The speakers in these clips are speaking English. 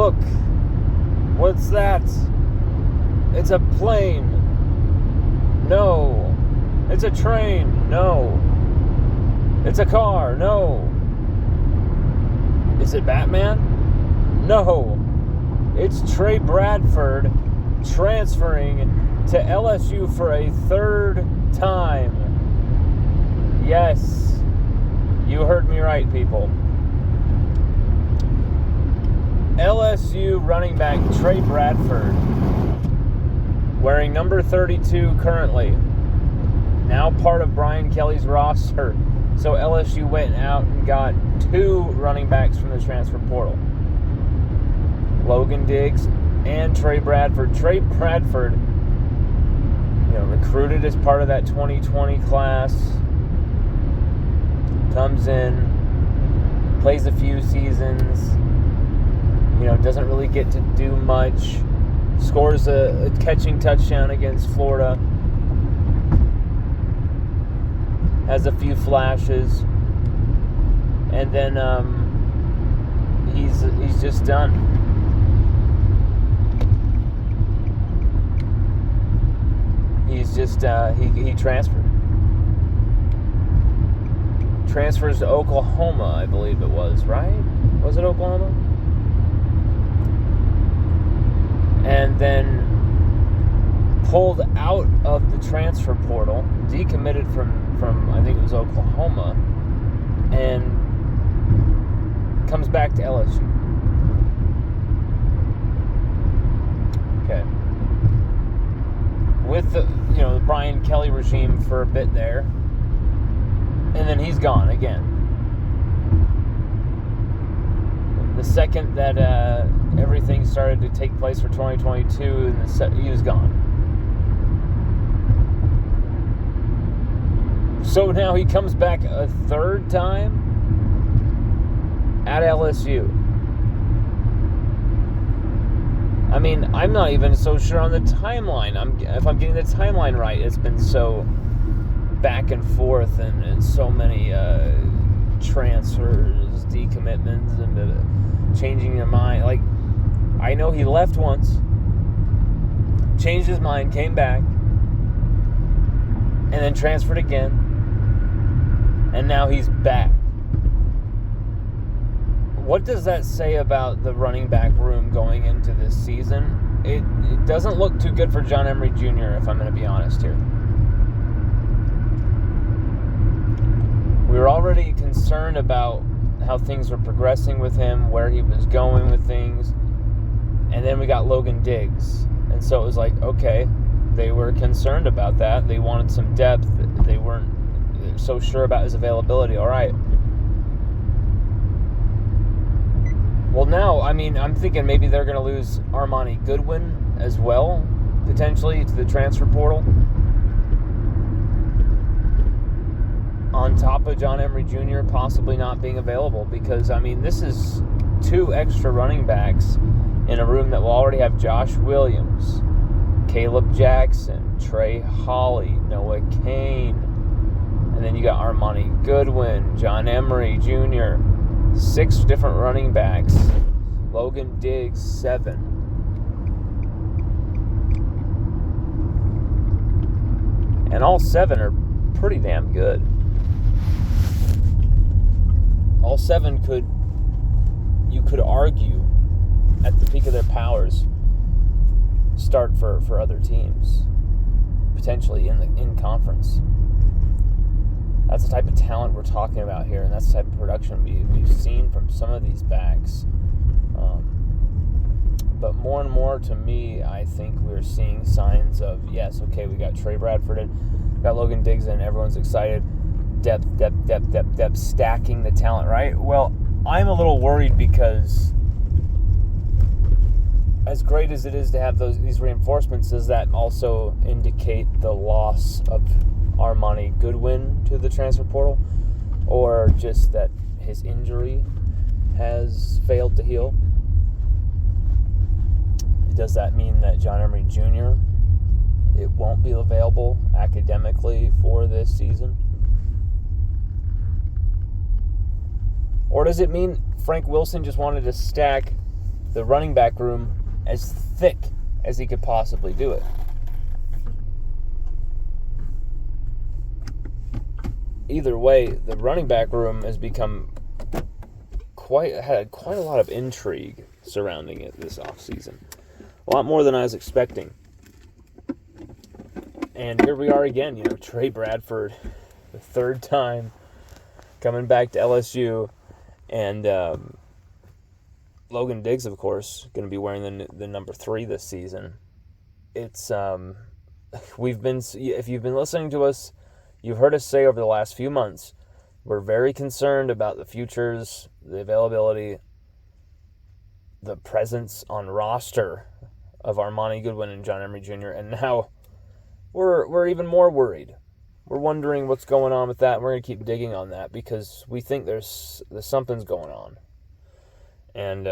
Look, what's that? It's a plane. No. It's a train. No. It's a car. No. Is it Batman? No. It's Trey Bradford transferring to LSU for a third time. Yes. You heard me right, people. LSU running back Trey Bradford, wearing number 32 currently, now part of Brian Kelly's roster. So LSU went out and got 2 running backs from the transfer portal, Logan Diggs and Trey Bradford. Trey Bradford, recruited as part of that 2020 class, comes in, plays a few seasons, doesn't really get to do much, scores a catching touchdown against Florida, has a few flashes, and then he's just done. He's just he transferred. Transfers to Oklahoma, I believe it was, right? Was it Oklahoma? And then pulled out of the transfer portal, decommitted from I think it was Oklahoma, and comes back to LSU. Okay. With the the Brian Kelly regime for a bit there, and then he's gone again. The second that everything started to take place for 2022, and he was gone. So now he comes back a third time at LSU. I mean, I'm not even so sure on the timeline. If I'm getting the timeline right, it's been so back and forth and so many transfers, decommitments, and changing their mind. Like, I know he left once, changed his mind, came back, and then transferred again, and now he's back. What does that say about the running back room going into this season? It doesn't look too good for John Emery Jr., if I'm going to be honest here. We were already concerned about how things were progressing with him, where he was going with things, and then we got Logan Diggs. And so it was like, okay, they were concerned about that. They wanted some depth. They weren't so sure about his availability. All right. Well, now, I mean, I'm thinking maybe they're going to lose Armoni Goodwin as well, potentially, to the transfer portal, on top of John Emery Jr. possibly not being available, because, I mean, this is 2 extra running backs in a room that will already have Josh Williams, Caleb Jackson, Trey Holly, Noah Kane, and then you got Armoni Goodwin, John Emery Jr., 6 different running backs, Logan Diggs, 7. And all 7 are pretty damn good. All 7 you could argue, at the peak of their powers, start for other teams, potentially in conference. That's the type of talent we're talking about here, and that's the type of production we've seen from some of these backs. But more and more, to me, I think we're seeing signs of, yes, okay, we got Trey Bradford in, we got Logan Diggs in, everyone's excited. Depth, stacking the talent, right? Well, I'm a little worried because as great as it is to have these reinforcements, does that also indicate the loss of Armoni Goodwin to the transfer portal, or just that his injury has failed to heal? Does that mean that John Emery Jr., it won't be available academically for this season? Or does it mean Frank Wilson just wanted to stack the running back room as thick as he could possibly do it. Either way, the running back room has become had quite a lot of intrigue surrounding it this offseason. A lot more than I was expecting. And here we are again, Trey Bradford, the third time coming back to LSU, and Logan Diggs, of course, going to be wearing the number 3 this season. It's if you've been listening to us, you've heard us say over the last few months, we're very concerned about the futures, the availability, the presence on roster of Armoni Goodwin and John Emery Jr., and now we're even more worried. We're wondering what's going on with that, and we're going to keep digging on that because we think there's something's going on. And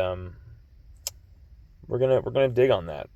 we're gonna dig on that.